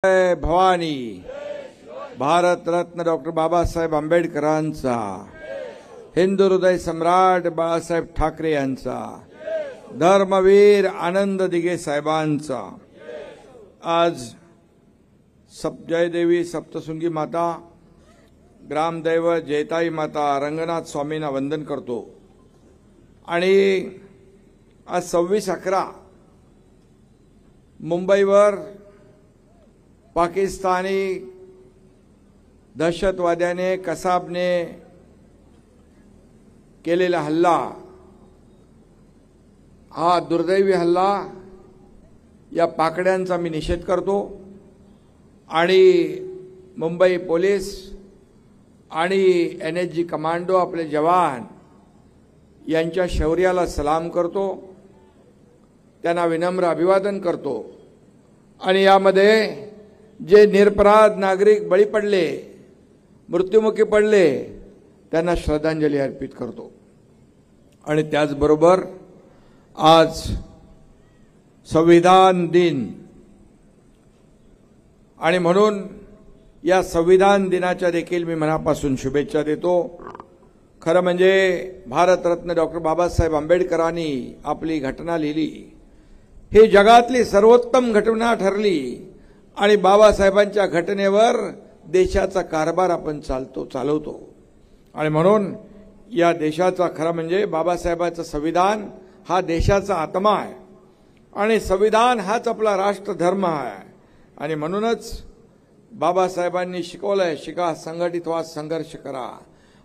Bhavani, Bharat Ratna doctor Babasaheb आंबेडकरांचा, हिंदू हृदय सम्राट बाळासाहेब ठाकरे यांचा, धर्मवीर आनंद दिघे साहेबांचा। आज जयदेवी सप्तशृंगी माता, ग्रामदैवत जयताई माता रंगनाथ स्वामींना वंदन करतो। आणि आज 26/11 मुंबईवर पाकिस्तानी दहशतवाद्याने कसाबने केलेला हल्ला, हा दुर्दैवी हल्ला, या पाकड्यांचा मी निषेध करतो। आणि मुंबई पोलीस आणि NSG कमांडो आपले जवान यांच्या शौर्याला सलाम करतो, त्यांना विनम्र अभिवादन करतो। आणि यामध्ये जे निरपराध नागरिक बळी पडले, मृत्युमुखी पडले, त्यांना श्रद्धांजली अर्पित करतो। आणि त्याचबरोबर आज संविधान दिन, आणि म्हणून या संविधान दिनाच्या देखील मी मनापासून शुभेच्छा देतो। खरं म्हणजे भारतरत्न डॉक्टर बाबासाहेब आंबेडकरांनी आपली घटना लिहिली, ही जगातली सर्वोत्तम घटना ठरली। आणि बाबासाहेबांच्या घटनेवर देशाचा कारभार आपण चालवतो। आणि म्हणून या देशाचा खरं म्हणजे बाबासाहेबांचं संविधान हा देशाचा आत्मा आहे, आणि संविधान हाच आपला राष्ट्रधर्म आहे। आणि म्हणूनच बाबासाहेबांनी शिकवलंय, शिका, संघटित व्हा, संघर्ष करा।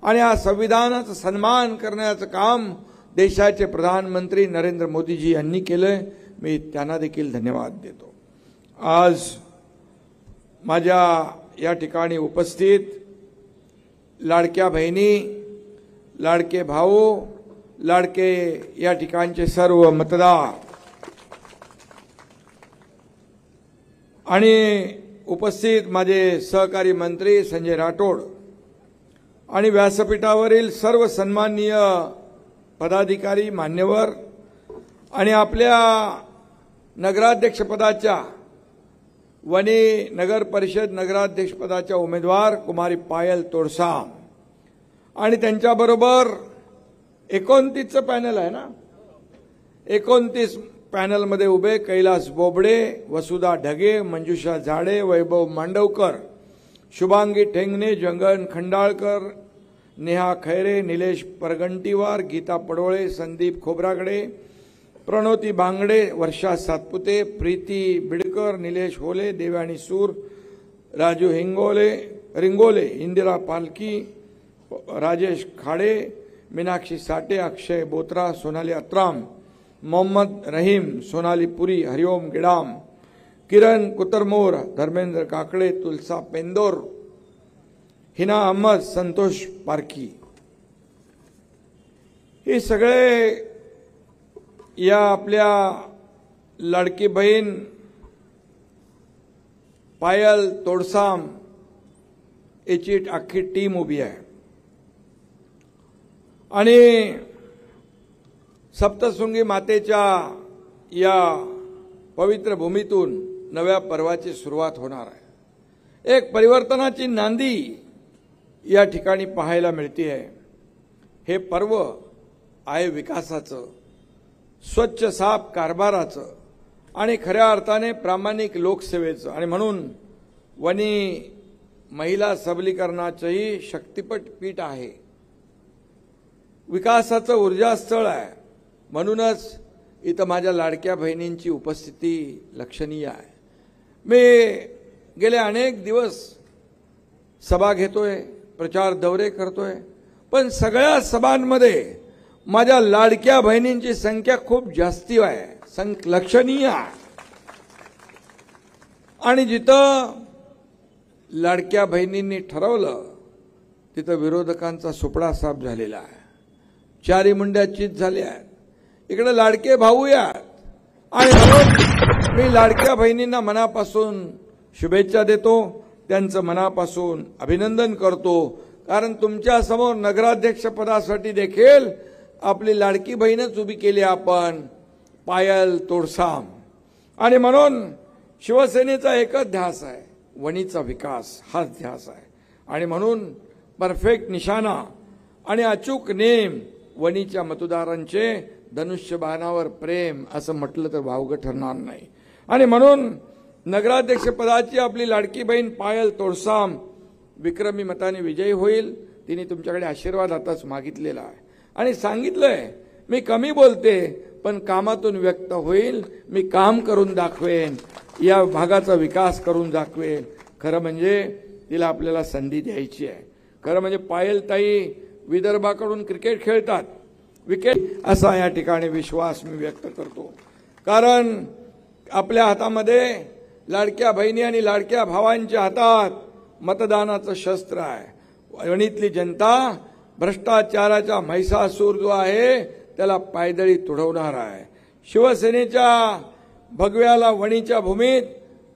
आणि हा संविधानाचा सन्मान करण्याचं काम देशाचे प्रधानमंत्री नरेंद्र मोदीजी यांनी केलंय, मी त्यांना देखील धन्यवाद देतो। आज माझ्या या ठिकाणी उपस्थित लाडक्या बहिणी, लाडके भाऊ, लाडके या ठिकाणचे सर्व मतदार, आणि उपस्थित माझे सहकारी मंत्री संजय राठोड, आणि व्यासपीठावरील सर्व सन्माननीय पदाधिकारी, मान्यवर, आणि आपल्या नगराध्यक्षपदाच्या वणी नगर परिषद नगराध्यक्षपदाच्या उमेदवार कुमारी पायल तोडसाम, आणि त्यांच्याबरोबर 29चं पॅनल आहे ना, 29 पॅनलमध्ये उभे कैलास बोबडे, वसुधा ढगे, मंजुषा झाडे, वैभव मांडवकर, शुभांगी ठेंगणे, जंगन खंडाळकर, नेहा खैरे, निलेश परगंटीवार, गीता पडोळे, संदीप खोब्रागडे, प्रणोती बांगडे, वर्षा सातपुते, प्रीती बिडकर, निलेश होले, देवानी सूर, राजू रिंगोले, इंदिरा पालकी, राजेश खाडे, मीनाक्षी साठे, अक्षय बोत्रा, सोनाली अत्राम, मोहम्मद रहीम, सोनाली पुरी, हरिओम गिडाम, किरण कुतरमोर, धर्मेंद्र काकडे, तुलसा पेंदोर, हिना अहमद, संतोष पारखी, हे सगळे या आपल्या लाडकी बहीण पायल तोडसाम याची अख्खी टीम उभी आहे। आणि सप्तशृंगी मातेच्या या पवित्र भूमीतून नव्या पर्वाची सुरुवात होणार आहे। एक परिवर्तनाची नांदी या ठिकाणी पाहायला मिळते आहे। हे पर्व आहे विकासाचं, स्वच्छ साफ कारभाराचं, आणि खऱ्या अर्थाने प्रामाणिक लोकसेवेचं। आणि म्हणून वणी महिला सबलीकरणाचंही शक्तिपट पीठ आहे, विकासाचं ऊर्जास्थळ आहे। म्हणूनच इथं माझ्या लाडक्या बहिणींची उपस्थिती लक्षणीय आहे। मी गेले अनेक दिवस सभा घेतोय, प्रचार दौरे करतोय, पण सगळ्या सभांमध्ये माझ्या लाडक्या बहिणींची संख्या खूप जास्ती आहे, लक्षणीय आहे। आणि जिथं लाडक्या बहिणींनी ठरवलं तिथं विरोधकांचा सुपडा साफ झालेला आहे, चारी मुंड्या चित झाल्या आहेत, इकडे लाडके भाऊ आहेत। आणि म्हणून मी लाडक्या बहिणींना मनापासून शुभेच्छा देतो, त्यांचं मनापासून अभिनंदन करतो। कारण तुमच्या समोर नगराध्यक्ष पदासाठी देखील आपली लाडकी बहीणच उभी केली आपण, पायल तोडसाम। आणि म्हणून शिवसेनेचा एकच ध्यास आहे, वणीचा विकास हाच ध्यास आहे. आणि म्हणून परफेक्ट निशाणा आणि अचूक नेम वणीच्या मतदारांचे धनुष्यबाणावर प्रेम असं म्हटलं तर वावगं ठरणार नाही. आणि म्हणून नगराध्यक्षपदाची आपली लाडकी बहीण पायल तोडसाम विक्रमी मताने विजयी होईल. तिने तुमच्याकडे आशीर्वाद आताच मागितलेला आहे आणि सांगितलंय, मी कमी बोलते पण कामातून व्यक्त होईल, मी काम करून दाखवेन, या भागाचा विकास करून दाखवेन. खरं म्हणजे तिला आपल्याला संधी द्यायची आहे. खरं म्हणजे पायलताई विदर्भाकडून क्रिकेट खेळतात, विकेट असा या ठिकाणी विश्वास मी व्यक्त करतो. कारण आपल्या हातामध्ये लाडक्या बहिणी आणि लाडक्या भावांच्या हातात मतदानाचं शस्त्र आहे. वणीतली जनता भ्रष्टाचाराचा म्हैसासूर जो आहे त्याला पायदळी तुडवणार आहे. शिवसेनेच्या भगव्याला वणीच्या भूमीत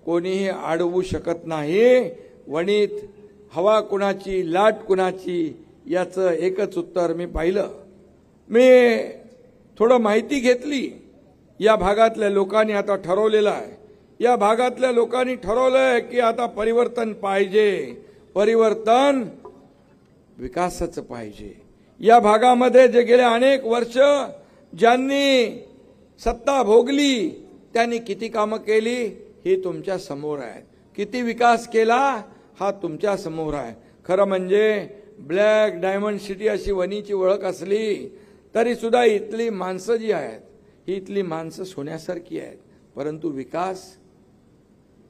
कोणीही अडवू शकत नाही. वणीत हवा कुणाची, लाट कुणाची, याचं एकच उत्तर मी पाहिलं. मी थोडं माहिती घेतली. या भागातल्या लोकांनी आता ठरवलेलं आहे, या भागातल्या लोकांनी ठरवलंय की आता परिवर्तन पाहिजे, परिवर्तन विकासाचं पाहिजे. या भागामध्ये जे गेले अनेक वर्ष ज्यांनी सत्ता भोगली त्यांनी किती कामं केली हे तुमच्या समोर आहे. किती विकास केला हा तुमच्या समोर आहे. खरं म्हणजे ब्लॅक डायमंड सिटी अशी वणीची ओळख असली तरी सुद्धा इथली माणसं जी आहेत ही इथली माणसं सोन्यासारखी आहेत. परंतु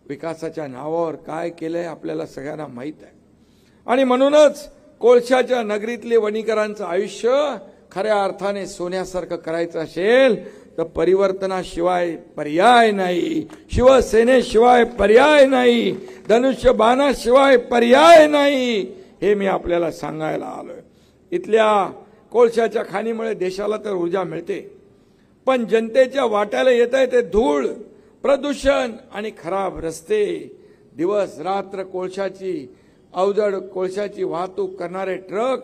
विकासाच्या नावावर काय केलंय आपल्याला सगळ्यांना माहीत आहे. आणि म्हणूनच कोळशाच्या नगरीतले वणीकरांचं आयुष्य खऱ्या अर्थाने सोन्यासारखं करायचं असेल तर परिवर्तनाशिवाय पर्याय नाही, शिवसेनेशिवाय पर्याय नाही, धनुष्यबाणाशिवाय पर्याय नाही, हे मी आपल्याला सांगायला आलोय. इथल्या कोळशाच्या खाणीमुळे देशाला तर ऊर्जा मिळते, पण जनतेच्या वाट्याला येत आहे ते धूळ, प्रदूषण आणि खराब रस्ते. दिवस रात्र कोळशाची अवजड कोळशाची वाहतूक करणारे ट्रक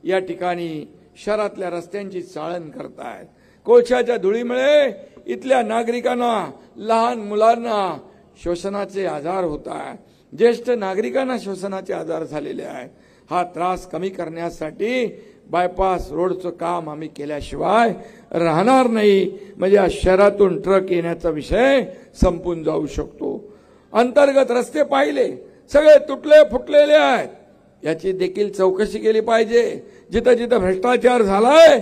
या ठिकाणी शहरातल्या रस्त्यांची चाळण करतायत. कोळशाच्या धुळीमुळे इथल्या नागरिकांना, लहान मुलांना श्वसनाचे आजार होत आहेत, ज्येष्ठ नागरिकांना श्वसनाचे आजार झालेले आहेत. हा त्रास कमी करण्यासाठी बायपास रोडचं काम आम्ही केल्याशिवाय राहणार नाही. म्हणजे या शहरातून ट्रक येण्याचा विषय संपून जाऊ शकतो. अंतर्गत रस्ते पाहिले सगळे तुटले फुटलेले आहेत, याची देखील चौकशी केली पाहिजे. जिथं जिथं भ्रष्टाचार झालाय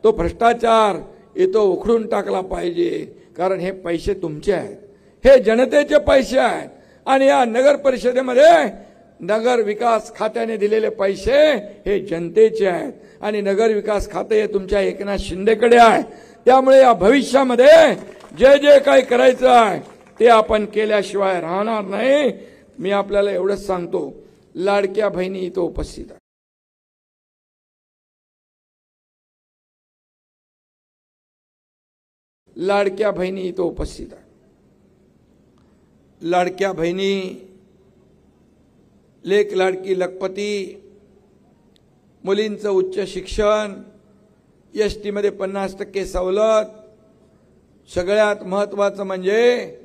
तो भ्रष्टाचार इथं उखडून टाकला पाहिजे. कारण हे पैसे तुमचे आहेत, हे जनतेचे पैसे आहेत. आणि या नगर परिषदेमध्ये नगर विकास खात्याने दिलेले पैसे हे जनतेचे आहेत. आणि नगर विकास खाते हे तुमच्या एकनाथ शिंदेकडे आहे. त्यामुळे या भविष्यामध्ये जे जे काही करायचं आहे ते आपण केल्याशिवाय राहणार नाही. मी आपल्याला एवढंच सांगतो, लाडक्या बहिणी इथं उपस्थित आहे. लाडक्या बहिणी इथं उपस्थित आहे. लाडक्या बहिणी, लेक लाडकी लखपती, मुलींचं उच्च शिक्षण, एसटी मध्ये 50% सवलत, सगळ्यात महत्त्वाचं म्हणजे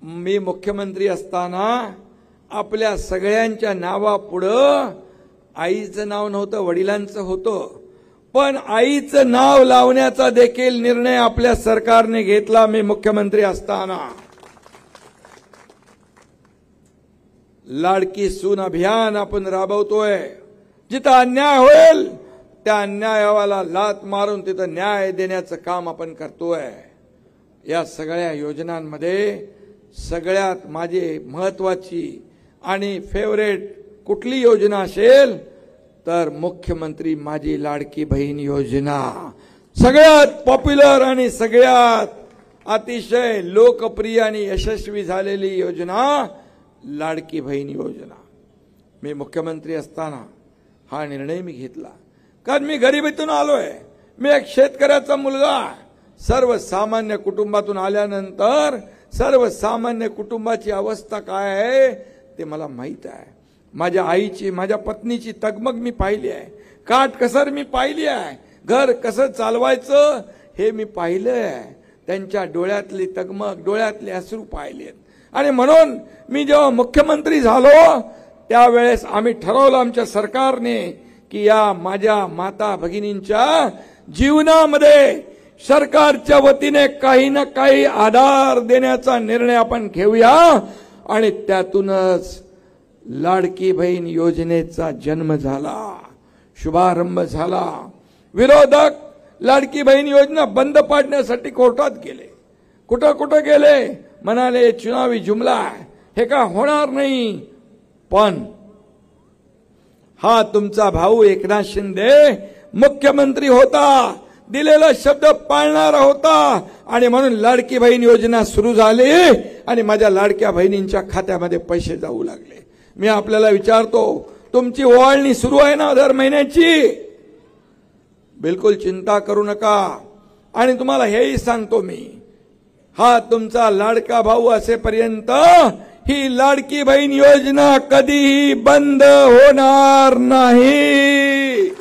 मी मुख्यमंत्री असताना आपल्या सगळ्यांच्या नावापुढं आईचं नाव नव्हतं, वडिलांचं होतं. पण आईचं नाव लावण्याचा देखील निर्णय आपल्या सरकारने घेतला मी मुख्यमंत्री असताना. लाडकी सून अभियान आपण राबवतोय. जिथं अन्याय होईल त्या अन्यायाला लात मारून तिथं न्याय देण्याचं काम आपण करतोय. या सगळ्या योजनांमध्ये सगळ्यात माझी महत्वाची आणि फेवरेट कुठली योजना असेल तर मुख्यमंत्री माझी लाडकी बहीण योजना. सगळ्यात पॉप्युलर आणि सगळ्यात अतिशय लोकप्रिय आणि यशस्वी झालेली योजना लाडकी बहीण योजना. मी मुख्यमंत्री असताना हा निर्णय मी घेतला, कारण मी गरिबीतून आलोय. मी एक शेतकऱ्याचा मुलगा. सर्वसामान्य कुटुंबातून आल्यानंतर सर्वसामान्य कुटुंबाची अवस्था काय आहे ते मला माहित आहे. माझ्या आईची, माझ्या पत्नीची तगमग मी पाहिली आहे, काटकसर मी पाहिली आहे, घर कसं चालवायचं हे मी पाहिलं आहे. त्यांच्या डोळ्यातली तगमग, डोळ्यातले अश्रू पाहिलेत. आणि म्हणून मी जेव्हा मुख्यमंत्री झालो त्यावेळेस आम्ही ठरवलं आमच्या सरकारने की या माझ्या माता भगिनींच्या जीवनामध्ये सरकारच्या वतीने काही ना काही आधार देण्याचा निर्णय आपण घेऊया आणि त्यातूनच लाडकी बहीण योजनेचा जन्म झाला, शुभारंभ झाला। विरोधक लाडकी बहीण योजना बंद पाडण्यासाठी कोर्टात गेले, कुठं कुठं गेले, म्हणाले चुनावी जुमला आहे, हे का होणार नाही। पण हा तुमचा भाऊ एकनाथ शिंदे मुख्यमंत्री होता, दिलेला शब्द पाळणारा होता आणि म्हणून लाडकी बहीण योजना सुरू झाली आणि माझ्या लाडक्या बहिणींच्या खात्यामध्ये पैसे जाऊ लागले। मी आपल्याला विचारतो, तुमची ओवाळणी सुरू आहे ना दर महिन्याची? बिलकुल चिंता करू नका। आणि तुम्हाला हेही सांगतो मी, हा तुमचा लाडका भाऊ असेपर्यंत ही लाडकी बहीण योजना कधीही बंद होणार नाही।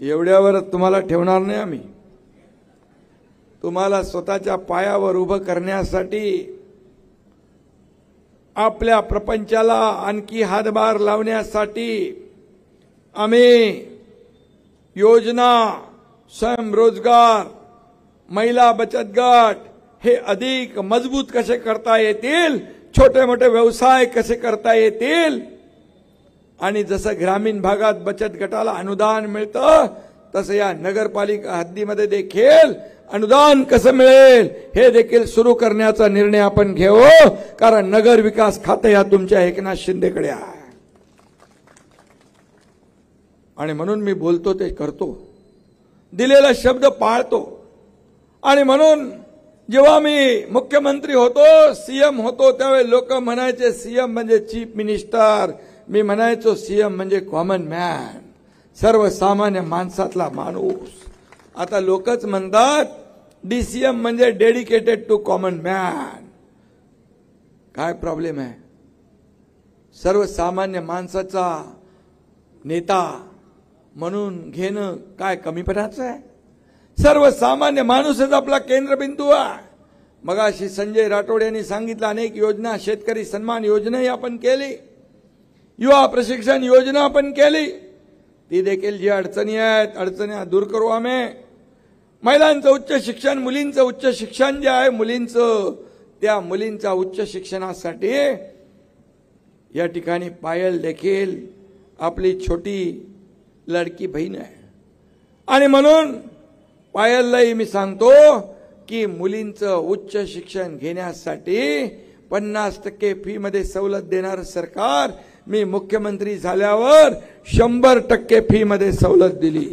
एवढ्यावर तुम्हाला ठेवणार नाही आम्ही। तुम्हाला स्वतःच्या पायावर उभं करण्यासाठी, आपल्या प्रपंचाला आणखी हातभार लावण्यासाठी आम्ही योजना, स्वयंरोजगार, महिला बचत गट हे अधिक मजबूत कसे करता येतील, छोटे मोठे व्यवसाय कसे करता येतील, आणि जसं ग्रामीण भागात बचत गटाला अनुदान मिळतं तसं या नगरपालिका हद्दीमध्ये देखील अनुदान कसं मिळेल हे देखील सुरू करण्याचा निर्णय आपण घेऊ, कारण नगर विकास खाते या तुमच्या एकनाथ शिंदेकडे आहे। आणि म्हणून मी बोलतो ते करतो, दिलेला शब्द पाळतो। आणि म्हणून जेव्हा मी मुख्यमंत्री होतो, सीएम होतो, त्यावेळी लोक म्हणायचे सीएम म्हणजे चीफ मिनिस्टर, मी म्हणायचो सीएम म्हणजे कॉमन मॅन, सर्वसामान्य माणसातला माणूस। आता लोकच म्हणतात डीसीएम म्हणजे डेडिकेटेड टू कॉमन मॅन। काय प्रॉब्लेम आहे? सर्वसामान्य माणसाचा नेता म्हणून घेणं काय कमीपणाचं आहे? सर्वसामान्य माणूसच आपला केंद्रबिंदू आहे। मगाशी संजय राठोड यांनी सांगितलं, अनेक योजना, शेतकरी सन्मान योजनाही आपण केली, युवा प्रशिक्षण योजना आपण केली, ती देखील जी अडचणी आहेत अडचणी दूर करू आम्ही। महिलांचं उच्च शिक्षण, मुलींचं उच्च शिक्षण जे आहे मुलींचं, त्या मुलींच्या उच्च शिक्षणासाठी या ठिकाणी पायल देखील आपली छोटी लाडकी बहीण आहे। आणि म्हणून पायललाही मी सांगतो की मुलींचं उच्च शिक्षण घेण्यासाठी 50% फी मध्ये सवलत देणारं सरकार मी मुख्यमंत्री झाल्यावर 100% फी मध्ये सवलत दिली।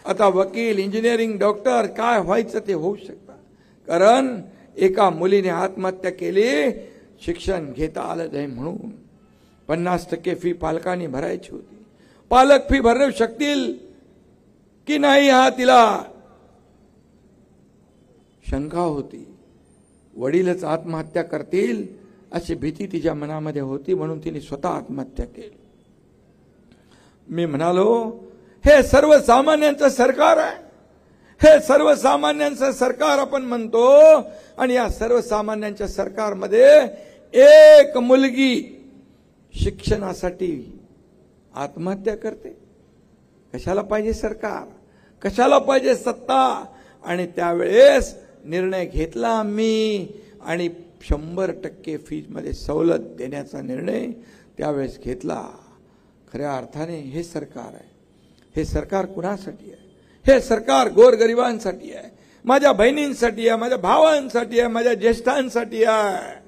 आता वकील, इंजिनिअरिंग, डॉक्टर काय व्हायचं ते होऊ शकतं, कारण एका मुलीने आत्महत्या केली शिक्षण घेता आलं नाही म्हणून। 50% फी पालकांनी भरायची होती, पालक फी भरू शकतील की नाही हा तिला शंका होती। वडीलच आत्महत्या करतील अशी भीती तिच्या मनामध्ये होती, म्हणून तिने स्वतः आत्महत्या केली। मी म्हणालो हे सर्वसामान्यांचं सरकार आहे, हे सर्वसामान्यांचं सरकार आपण म्हणतो, आणि या सर्वसामान्यांच्या सरकारमध्ये एक मुलगी शिक्षणासाठी आत्महत्या करते। कशाला पाहिजे सरकार, कशाला पाहिजे सत्ता? आणि त्यावेळेस निर्णय घेतला आम्ही आणि 100% फी मध्ये सवलत देण्याचा निर्णय त्यावेळेस घेतला। खऱ्या अर्थाने हे सरकार आहे, हे सरकार कुणासाठी आहे? हे सरकार गोरगरिबांसाठी आहे, माझ्या बहिणींसाठी आहे, माझ्या भावांसाठी आहे, माझ्या ज्येष्ठांसाठी आहे,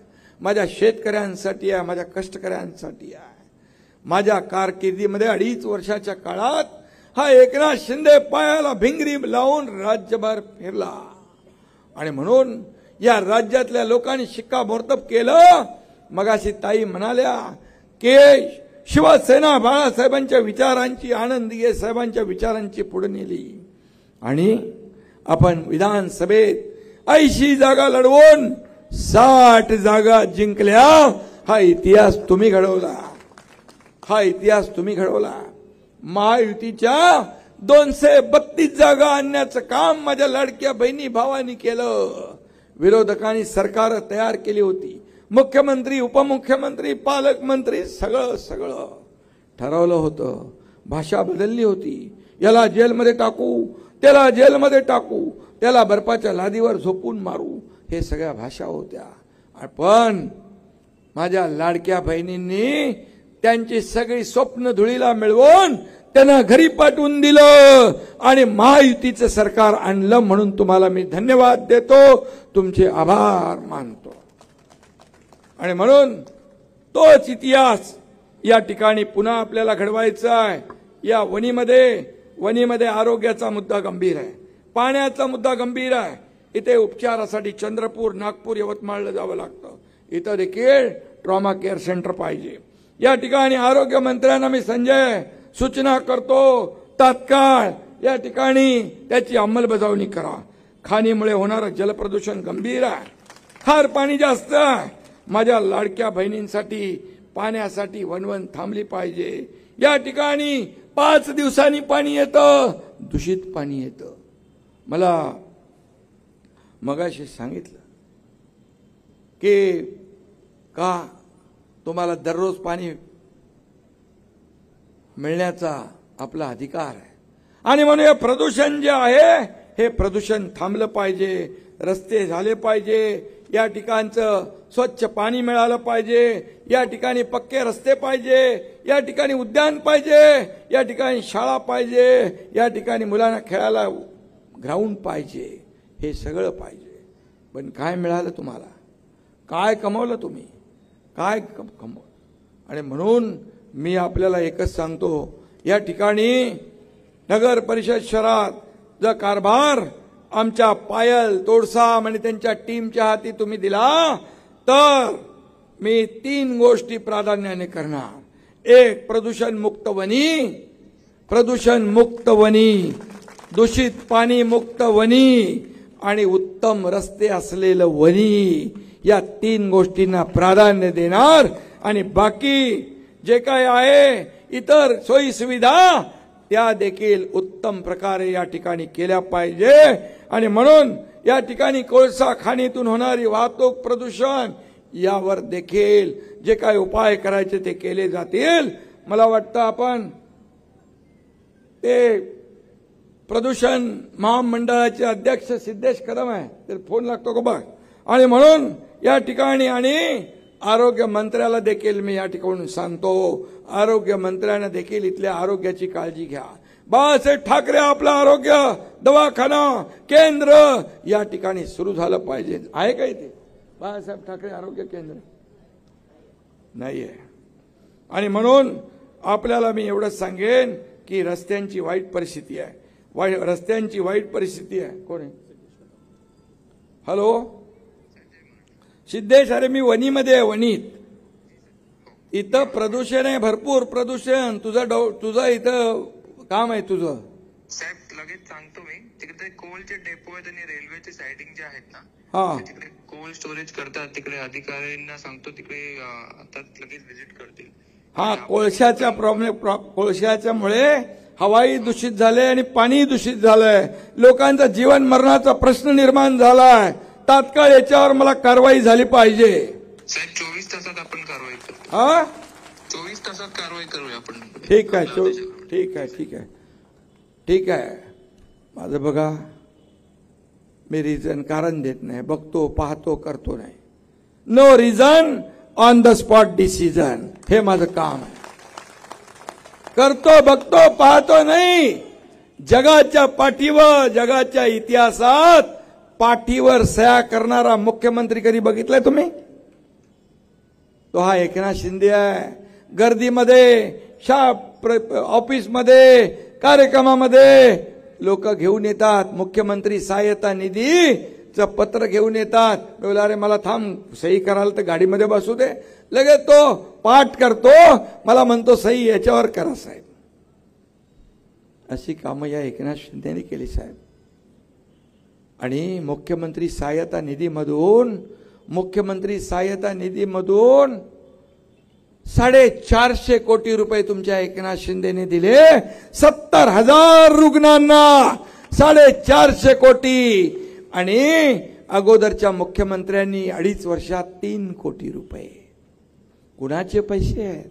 माझ्या शेतकऱ्यांसाठी आहे, माझ्या कष्टकऱ्यांसाठी आहे। माझ्या कारकिर्दीमध्ये 2.5 वर्षाच्या काळात हा एकनाथ शिंदे पायाला भिंगरी लावून राज्यभर फिरला, आणि म्हणून या राज्यातल्या लोकांनी शिक्कामोर्तब केलं। मगाशी ताई म्हणाल्या की शिवसेना बाळासाहेबांच्या विचारांची, आनंदीय साहेबांच्या विचारांची पुढे नेली, आणि आपण विधानसभेत 80 जागा लढवून 60 जागा जिंकल्या। हा इतिहास तुम्ही घडवला, हा इतिहास तुम्ही घडवला। महायुतीच्या 232 जागा आणण्याचं काम माझ्या लाडक्या बहिणी भावांनी केलं। विरोधकांनी सरकार तयार केली होती. मुख्यमंत्री, उपमुख्यमंत्री, पालकमंत्री सगळं ठरवलं होतं. भाषा बदलली होती. याला जेलमध्ये टाकू, त्याला जेलमध्ये टाकू, त्याला बर्फाच्या लादीवर झोपून मारू, हे सगळ्या भाषा होत्या. पण माझ्या लाडक्या बहिणींनी त्यांची सगळी स्वप्न धुळीला मिळवून त्यांना घरी पाठवून दिलं आणि महायुतीचं सरकार आणलं. म्हणून तुम्हाला मी धन्यवाद देतो, तुमचे आभार मानतो. आणि म्हणून तोच इतिहास या ठिकाणी पुन्हा आपल्याला घडवायचा आहे. या वणीमध्ये आरोग्याचा मुद्दा गंभीर आहे, पाण्याचा मुद्दा गंभीर आहे. इथे उपचारासाठी चंद्रपूर, नागपूर, यवतमाळला जावं लागतं. इथं देखील ट्रॉमा केअर सेंटर पाहिजे. या ठिकाणी आरोग्य मंत्र्यांना मी संजय सूचना करतो, तात्काळ या ठिकाणी त्याची अंमलबजावणी करा. खाणीमुळे होणारं जलप्रदूषण गंभीर आहे, खार पाणी जास्त आहे. माझ्या लाडक्या बहिणींसाठी पाण्यासाठी वणवण थांबली पाहिजे. या ठिकाणी 5 दिवसांनी पाणी येतं, दूषित पाणी येतं. मला मगाशी सांगितलं की का तुम्हाला दररोज पाणी मिळण्याचा आपला अधिकार आहे. आणि म्हणून हे प्रदूषण जे आहे हे प्रदूषण थांबलं पाहिजे. रस्ते झाले पाहिजे, या ठिकाणचं स्वच्छ पाणी मिळालं पाहिजे, या ठिकाणी पक्के रस्ते पाहिजे, या ठिकाणी उद्यान पाहिजे, या ठिकाणी शाळा पाहिजे, या ठिकाणी मुलांना खेळायला ग्राउंड पाहिजे. हे सगळं पाहिजे. पण काय मिळालं तुम्हाला? काय कमवलं तुम्ही? काय कमवलं? आणि म्हणून मी आपल्याला एकच सांगतो, या ठिकाणी नगर परिषद शहरात जर कारभार आमच्या पायल तोडसाम आणि त्यांच्या टीमच्या हाती तुम्ही दिला तर मी 3 गोष्टी प्राधान्याने करणार. 1, प्रदूषण मुक्त वनी, दूषित पाणी मुक्त वनी आणि उत्तम रस्ते असलेलं वनी. या 3 गोष्टींना प्राधान्य देणार. आणि बाकी जे काय आहे इतर सोयी सुविधा त्या देखील उत्तम प्रकारे या ठिकाणी केल्या पाहिजे. आणि म्हणून या ठिकाणी कोळसा खाणीतून होणारी वाहतूक प्रदूषण यावर देखील जे काय उपाय करायचे ते केले जातील. मला वाटतं आपण ते प्रदूषण महामंडळाचे अध्यक्ष सिद्धेश कदम आहे, तर फोन लागतो का बघ. आणि म्हणून या ठिकाणी आणि आरोग्य मंत्र्याला देखील मी या ठिकाणी सांगतो, आरोग्य मंत्र्यांना देखील इथल्या आरोग्याची काळजी घ्या. बाळासाहेब ठाकरे आपलं आरोग्य दवाखाना केंद्र या ठिकाणी सुरू झालं पाहिजे. आहे का इथे बाळासाहेब ठाकरे आरोग्य केंद्र? नाहीये. आणि म्हणून आपल्याला मी एवढंच सांगेन की रस्त्यांची वाईट परिस्थिती आहे. रस्त्यांची वाईट परिस्थिती आहे. कोण आहे? हॅलो सिद्धेश, अरे मी वणीमध्ये आहे. वणीत इथं प्रदूषण आहे, भरपूर प्रदूषण. तुझं इथं काम आहे तुझं. साहेब लगेच सांगतो मी. तिकडे कोलचे डेपो आहेत आणि रेल्वेचे साइडिंग जे आहेत ना, हा तिकडे कोल स्टोरेज करतात. तिकडे अधिकाऱ्यांना सांगतो, तिकडे आता लगेच व्हिजिट करतील. हा कोळशाच्या कोळशाच्यामुळे हवाई दूषित झाले आणि पाणी दूषित झालंय. लोकांचा जीवन मरणाचा प्रश्न निर्माण झालाय. तात्काळ याच्यावर मला कारवाई झाली पाहिजे. साहेब 24 तासात आपण कारवाई करू. हा 24 तासात कारवाई करूया आपण. ठीक आहे, ठीक आहे, ठीक आहे, ठीक आहे. माझं बघा, मी रिझन कारण देत नाही, बघतो पाहतो करतो नाही. No reason on the spot decision, हे माझं काम आहे. करतो बघतो पाहतो नाही. जगाच्या पाठीवर, जगाच्या इतिहासात पाठीवर सह्या करणारा मुख्यमंत्री कधी बघितलाय तुम्ही? तो हा एकनाथ शिंदे आहे. गर्दीमध्ये, ऑफिसमध्ये, कार्यक्रमामध्ये लोक घेऊन येतात मुख्यमंत्री सहाय्यता निधीचं पत्र घेऊन येतात. बोला अरे मला थांब सही करायला तर गाडीमध्ये बसू दे. लगेच तो पाठ करतो, मला म्हणतो सही याच्यावर करा साहेब. अशी कामं या एकनाथ शिंदेने केली साहेब. आणि मुख्यमंत्री सहाय्यता निधीमधून 450 कोटी रुपये तुमच्या एकनाथ शिंदेने दिले. 70,000 रुग्णांना 450 कोटी. आणि अगोदरच्या मुख्यमंत्र्यांनी 2.5 वर्षात 3 कोटी रुपये. कुणाचे पैसे आहेत?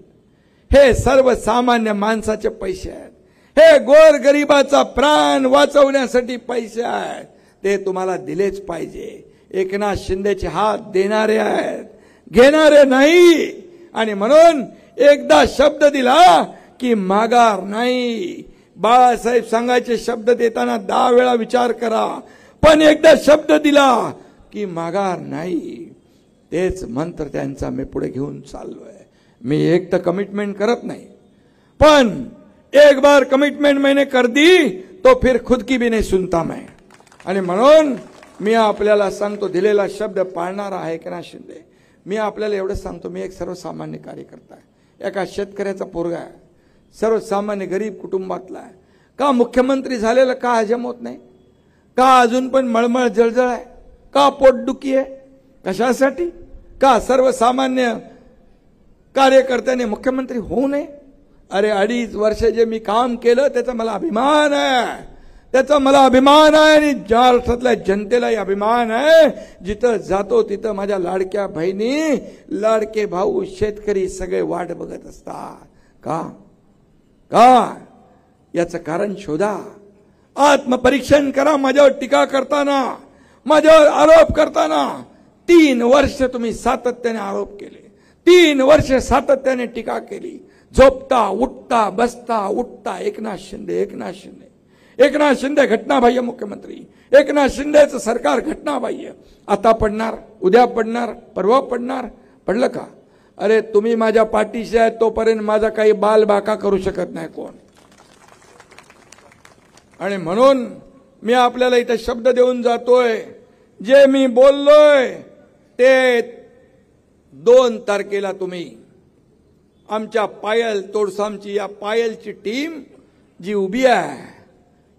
हे सर्वसामान्य माणसाचे पैसे आहेत. हे गोरगरिबाचा प्राण वाचवण्यासाठी पैसे आहेत. ते तुम्हाला दिलेच पाहिजे. एकनाथ शिंदेचे हात देणारे आहेत, घेणारे नाही. आणि म्हणून एकदा शब्द दिला की माघार नाही. बाळासाहेब सांगायचे शब्द देताना 10 वेळा विचार करा, पण एकदा शब्द दिला की माघार नाही. तेच मंत्र त्यांचा मी पुढे घेऊन चाललोय. मी एक तर कमिटमेंट करत नाही, पण एक बार कमिटमेंट मैंने कर दी तो फिर खुद की भी नहीं सुनता मैं. आणि म्हणून मी आपल्याला सांगतो, दिलेला शब्द पाळणारा आहे एकनाथ शिंदे. मी आपल्याला एवढं सांगतो, मी एक सर्वसामान्य कार्यकर्ता आहे, एका शेतकऱ्याचा पोरगा आहे, सर्वसामान्य गरीब कुटुंबातला आहे. का मुख्यमंत्री झालेला का हजम होत नाही? का अजून पण मळमळ जळजळ आहे? का पोटदुखी आहे? कशासाठी? का सर्वसामान्य कार्यकर्त्याने मुख्यमंत्री होऊ नये? अरे 2.5 वर्ष जे मी काम केलं त्याचा मला अभिमान आहे, त्याचा मला अभिमान आहे. आणि महाराष्ट्रातल्या जनतेलाही अभिमान आहे. जिथं जातो तिथं माझ्या लाडक्या बहिणी, लाडके भाऊ, शेतकरी सगळे वाट बघत असतात. का का याचं कारण शोधा, आत्मपरीक्षण करा. माझ्यावर टीका करताना, माझ्यावर आरोप करताना 3 वर्ष तुम्ही सातत्याने आरोप केले, 3 वर्ष सातत्याने टीका केली. झोपता उठता बसता उठता एकनाथ शिंदे, एकनाथ शिंदे, एकनाथ शिंदे घटनाबाह्य मुख्यमंत्री, एकनाथ शिंदेचं सरकार घटनाबाह्य. आता पडणार, उद्या पडणार, परवा पडणार. पडलं का? अरे तुम्ही माझ्या पाठीशी आहे तोपर्यंत माझा काही बालबाका करू शकत नाही कोण. आणि म्हणून मी आपल्याला इथे शब्द देऊन जातोय, जे मी बोललोय ते 2 तारखेला तुम्ही आमच्या पायल तोडसामची, या पायलची टीम जी उभी आहे,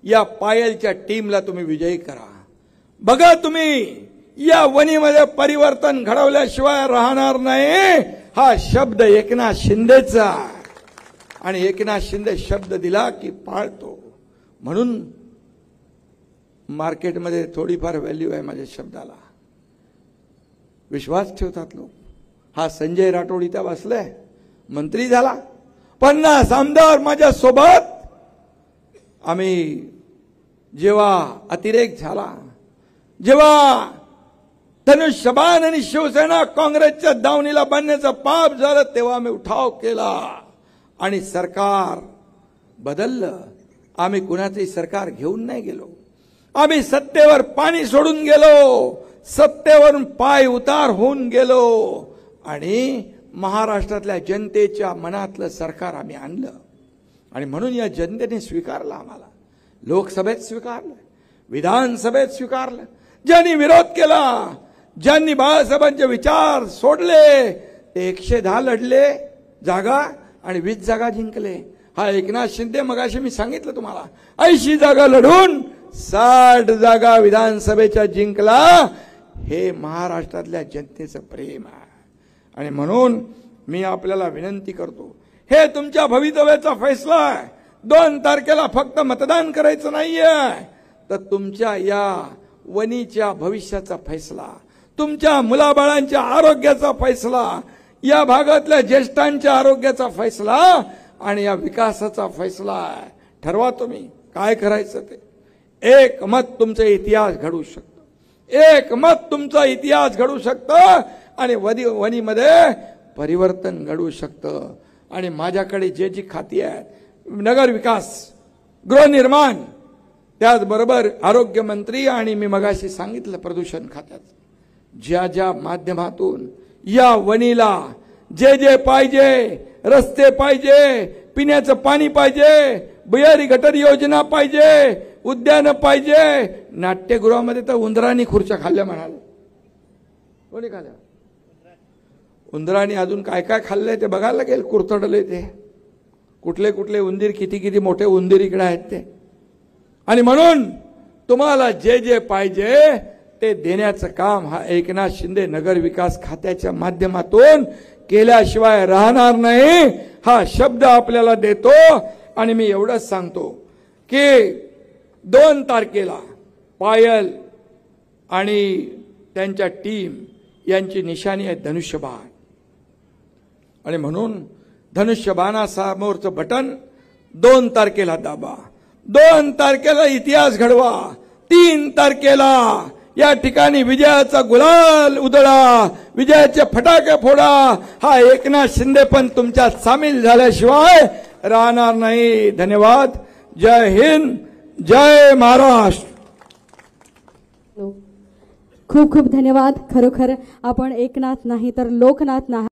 या पायलच्या टीमला तुम्ही विजयी करा. बघा तुम्ही या वणीमध्ये परिवर्तन घडवल्याशिवाय राहणार नाही. हा शब्द एकनाथ शिंदेचा, आणि एकनाथ शिंदे शब्द दिला की पाळतो. म्हणून मार्केटमध्ये थोडीफार व्हॅल्यू आहे माझ्या शब्दाला, विश्वास ठेवतात लोक. हा संजय राठोड इथं बसलाय, मंत्री झाला, 50 आमदार माझ्या सोबत. आम्ही जेव्हा अतिरेक झाला, जेव्हा धनुष्यबाण आणि शिवसेना काँग्रेसच्या दावणीला बांधण्याचं पाप झालं, तेव्हा आम्ही उठाव केला आणि सरकार बदललं. आम्ही कुणाचंही सरकार घेऊन नाही गेलो. आम्ही सत्तेवर पाणी सोडून गेलो, सत्तेवरून पाय उतार होऊन गेलो आणि महाराष्ट्रातल्या जनतेच्या मनातलं सरकार आम्ही आणलं. आणि म्हणून या जनतेने स्वीकारलं आम्हाला. लोकसभेत स्वीकारलं, विधानसभेत स्वीकारलं. ज्यांनी विरोध केला, ज्यांनी बाळासाहेबांचे विचार सोडले, ते 110 लढले जागा आणि 20 जागा जिंकले. हा एकनाथ शिंदे, मगाशी मी सांगितलं तुम्हाला, 80 जागा लढून 60 जागा विधानसभेच्या जिंकला. हे महाराष्ट्रातल्या जनतेचं प्रेम आहे. आणि म्हणून मी आपल्याला विनंती करतो, हे तुमच्या भवितव्याचा फैसला आहे. 2 तारखेला फक्त मतदान करायचं नाहीये, तर तुमच्या या वणीच्या भविष्याचा फैसला, तुमच्या मुलाबाळांच्या आरोग्याचा फैसला, या भागातल्या ज्येष्ठांच्या आरोग्याचा फैसला आणि या विकासाचा फैसला आहे. ठरवा तुम्ही काय करायचं ते. एक मत तुमचा इतिहास घडवू शकतं, एक मत तुमचा इतिहास घडवू शकतं आणि वणीमध्ये परिवर्तन घडवू शकतं. आणि माझ्याकडे जे जी खाती आहेत, नगर विकास, गृहनिर्माण, त्याचबरोबर आरोग्य मंत्री, आणि मी मगाशी सांगितलं प्रदूषण खात्याचं, ज्या ज्या माध्यमातून या वणीला जे जे पाहिजे, रस्ते पाहिजे, पिण्याचं पाणी पाहिजे, भुयारी गटर योजना पाहिजे, उद्यान पाहिजे. नाट्यगृहामध्ये तर उंदरांनी खुर्च्या खाल्ल्या म्हणाले. कोणी खाल्ल्या? उंदरांनी अजून काय काय खाल्लंय ते बघायला लागेल. कुरतडले ते कुठले कुठले उंदीर, किती किती मोठे उंदीर इकडे आहेत ते. आणि म्हणून तुम्हाला जे जे पाहिजे ते देण्याचं काम हा एकनाथ शिंदे नगर विकास खात्याच्या माध्यमातून केल्याशिवाय राहणार नाही. हा शब्द आपल्याला देतो. आणि मी एवढंच सांगतो की 2 तारखेला पायल आणि त्यांच्या टीम यांची निशाणी आहे धनुष्यबाण. आणि म्हणून धनुष्यबाणासमोरचं बटन 2 तारखेला दाबा. 2 तारखेला इतिहास घडवा. 3 तारखेला या ठिकाणी विजयाचा गुलाल उधळा, विजयाचे फटाके फोडा. हा एकनाथ शिंदे पण तुमच्यात सामील झाल्याशिवाय राहणार नाही. धन्यवाद. जय हिंद, जय महाराष्ट्र. खूप खूप धन्यवाद. खरोखर आपण एकनाथ नाही तर लोकनाथ नाही.